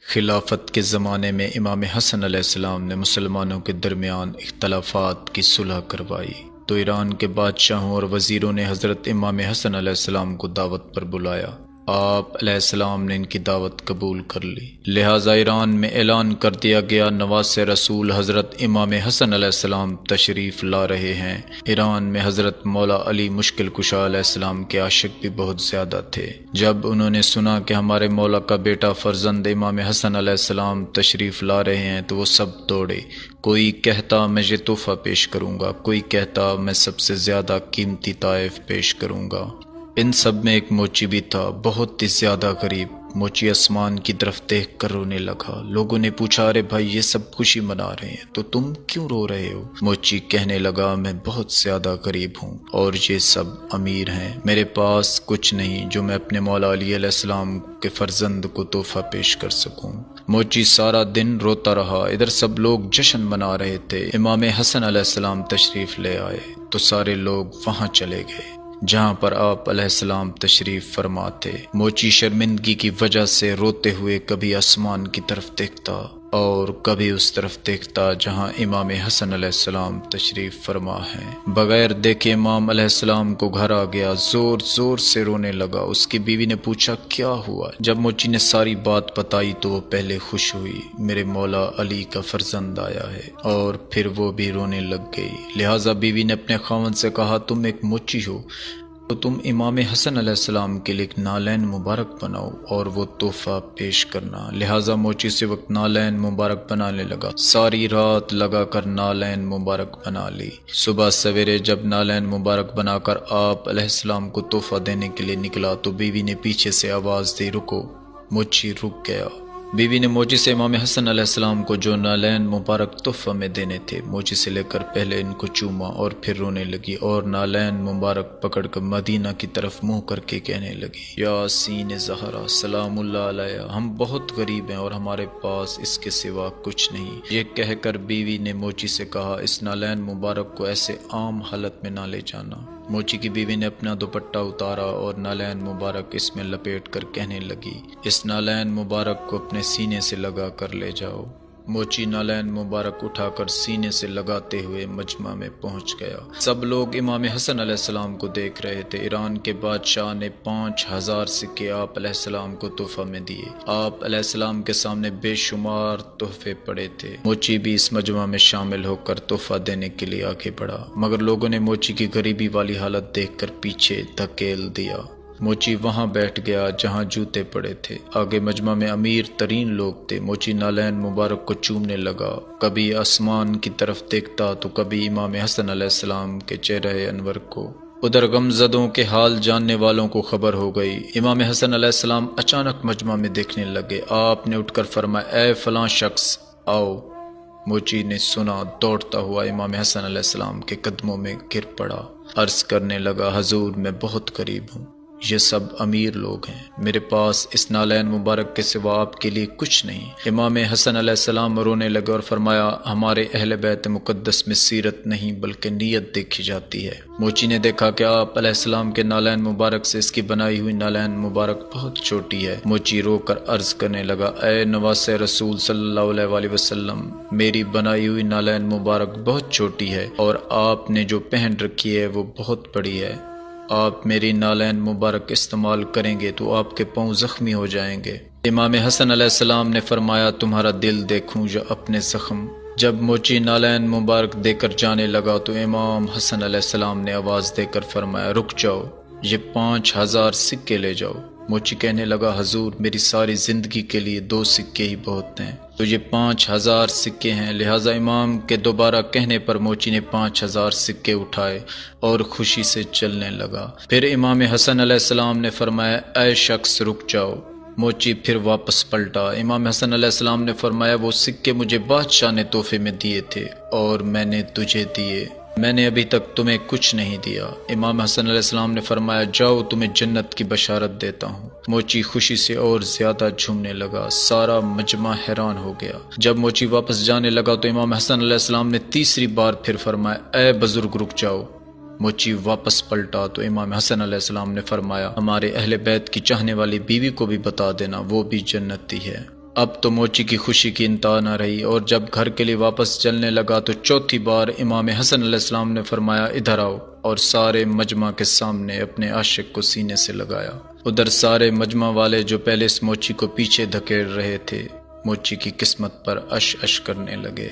خلافت کے زمانے میں امام حسن علیہ السلام نے مسلمانوں کے درمیان اختلافات کی صلح کروائی تو ایران کے بادشاہوں اور وزیروں نے حضرت امام حسن علیہ السلام کو دعوت پر بلایا۔ آپ علیہ السلام نے ان کی دعوت قبول کر لی، لہٰذا ایران میں اعلان کر دیا گیا نواسۂ رسول حضرت امام حسن علیہ السلام تشریف لا رہے ہیں۔ ایران میں حضرت مولا علی مشکل کشا علیہ السلام کے عاشق بھی بہت زیادہ تھے۔ جب انہوں نے سنا کہ ہمارے مولا کا بیٹا فرزند امام حسن علیہ السلام تشریف لا رہے ہیں تو وہ سب دوڑے۔ کوئی کہتا میں یہ تحفہ پیش کروں گا، کوئی کہتا میں سب سے زیادہ قیمتی تحائف پیش کروں گا۔ ان سب میں ایک موچی بھی تھا، بہت ہی زیادہ غریب۔ موچی آسمان کی طرف دیکھ کر رونے لگا۔ لوگوں نے پوچھا، ارے بھائی یہ سب خوشی منا رہے ہیں تو تم کیوں رو رہے ہو؟ موچی کہنے لگا، میں بہت زیادہ غریب ہوں اور یہ سب امیر ہیں، میرے پاس کچھ نہیں جو میں اپنے مولا علی علیہ السلام کے فرزند کو تحفہ پیش کر سکوں۔ موچی سارا دن روتا رہا۔ ادھر سب لوگ جشن منا رہے تھے۔ امام حسن علیہ السلام تشریف لے آئے تو سارے لوگ وہاں چلے گئے جہاں پر آپ علیہ السلام تشریف فرما تھے۔ موچی شرمندگی کی وجہ سے روتے ہوئے کبھی آسمان کی طرف دیکھتا اور کبھی اس طرف دیکھتا جہاں امام حسن علیہ السلام تشریف فرما ہے۔ بغیر دیکھے امام علیہ السلام کو گھر آ گیا، زور زور سے رونے لگا۔ اس کی بیوی نے پوچھا، کیا ہوا؟ جب موچی نے ساری بات بتائی تو وہ پہلے خوش ہوئی، میرے مولا علی کا فرزند آیا ہے، اور پھر وہ بھی رونے لگ گئی۔ لہٰذا بیوی نے اپنے خاوند سے کہا، تم ایک موچی ہو تو تم امام حسن علیہ السلام کے لیے ایک نالین مبارک بناؤ اور وہ تحفہ پیش کرنا۔ لہٰذا موچی سے وقت نالین مبارک بنانے لگا، ساری رات لگا کر نالین مبارک بنا لی۔ صبح سویرے جب نالین مبارک بنا کر آپ علیہ السلام کو تحفہ دینے کے لیے نکلا تو بیوی نے پیچھے سے آواز دی، رکو۔ موچی رک گیا۔ بیوی نے موچی سے امام حسن علیہ السلام کو جو نالین مبارک تحفہ میں دینے تھے موچی سے لے کر پہلے ان کو چوما اور پھر رونے لگی اور نالین مبارک پکڑ کر مدینہ کی طرف منہ کر کے کہنے لگی، یاسین زہرا سلام اللہ علیہ، ہم بہت غریب ہیں اور ہمارے پاس اس کے سوا کچھ نہیں۔ یہ کہہ کر بیوی نے موچی سے کہا، اس نالین مبارک کو ایسے عام حالت میں نہ لے جانا۔ موچی کی بیوی نے اپنا دوپٹہ اتارا اور نالین مبارک اس میں لپیٹ کر کہنے لگی، اس نالین مبارک کو اپنے سینے سے لگا کر لے جاؤ۔ موچی نالین مبارک اٹھا کر سینے سے لگاتے ہوئے مجمع میں پہنچ گیا۔ سب لوگ امام حسن علیہ السلام کو دیکھ رہے تھے۔ ایران کے بادشاہ نے 5000 سکے آپ علیہ السلام کو تحفہ میں دیے۔ آپ علیہ السلام کے سامنے بے شمار تحفے پڑے تھے۔ موچی بھی اس مجمع میں شامل ہو کر تحفہ دینے کے لیے آگے بڑھا، مگر لوگوں نے موچی کی غریبی والی حالت دیکھ کر پیچھے دھکیل دیا۔ موچی وہاں بیٹھ گیا جہاں جوتے پڑے تھے۔ آگے مجمع میں امیر ترین لوگ تھے۔ موچی نالین مبارک کو چومنے لگا، کبھی آسمان کی طرف دیکھتا تو کبھی امام حسن علیہ السلام کے چہرہ انور کو۔ ادھر غمزدوں کے حال جاننے والوں کو خبر ہو گئی۔ امام حسن علیہ السلام اچانک مجمع میں دیکھنے لگے۔ آپ نے اٹھ کر فرمایا، اے فلاں شخص آؤ۔ موچی نے سنا، دوڑتا ہوا امام حسن علیہ السلام کے قدموں میں گر پڑا، عرض کرنے لگا، حضور میں بہت غریب ہوں، یہ سب امیر لوگ ہیں، میرے پاس اس نالین مبارک کے سوا آپ کے لیے کچھ نہیں۔ امام حسن علیہ السلام رونے لگے اور فرمایا، ہمارے اہل بیت مقدس میں سیرت نہیں بلکہ نیت دیکھی جاتی ہے۔ موچی نے دیکھا کہ آپ علیہ السلام کے نالین مبارک سے اس کی بنائی ہوئی نالین مبارک بہت چھوٹی ہے۔ موچی رو کر عرض کرنے لگا، اے نواسۂ رسول صلی اللہ علیہ وآلہ وسلم، میری بنائی ہوئی نالین مبارک بہت چھوٹی ہے اور آپ نے جو پہن رکھی ہے وہ بہت بڑی ہے۔ آپ میری نالین مبارک استعمال کریں گے تو آپ کے پاؤں زخمی ہو جائیں گے۔ امام حسن علیہ السلام نے فرمایا، تمہارا دل دیکھوں یا اپنے زخم؟ جب موچی نالین مبارک دے کر جانے لگا تو امام حسن علیہ السلام نے آواز دے کر فرمایا، رک جاؤ، یہ 5000 سکے لے جاؤ۔ موچی کہنے لگا، حضور میری ساری زندگی کے لیے 2 سکے ہی بہت ہیں، تو یہ 5000 سکے ہیں۔ لہٰذا امام کے دوبارہ کہنے پر موچی نے 5000 سکے اٹھائے اور خوشی سے چلنے لگا۔ پھر امام حسن علیہ السلام نے فرمایا، اے شخص رک جاؤ۔ موچی پھر واپس پلٹا۔ امام حسن علیہ السلام نے فرمایا، وہ سکے مجھے بادشاہ نے تحفے میں دیے تھے اور میں نے تجھے دیے، میں نے ابھی تک تمہیں کچھ نہیں دیا۔ امام حسن علیہ السلام نے فرمایا، جاؤ تمہیں جنت کی بشارت دیتا ہوں۔ موچی خوشی سے اور زیادہ جھومنے لگا، سارا مجمع حیران ہو گیا۔ جب موچی واپس جانے لگا تو امام حسن علیہ السلام نے تیسری بار پھر فرمایا، اے بزرگ رک جاؤ۔ موچی واپس پلٹا تو امام حسن علیہ السلام نے فرمایا، ہمارے اہل بیت کی چاہنے والی بیوی کو بھی بتا دینا، وہ بھی جنتی ہے۔ اب تو موچی کی خوشی کی انتہا نہ رہی، اور جب گھر کے لیے واپس چلنے لگا تو چوتھی بار امام حسن علیہ السلام نے فرمایا ادھر آؤ، اور سارے مجمع کے سامنے اپنے عاشق کو سینے سے لگایا۔ ادھر سارے مجمع والے جو پہلے اس موچی کو پیچھے دھکیل رہے تھے، موچی کی قسمت پر اش اش کرنے لگے۔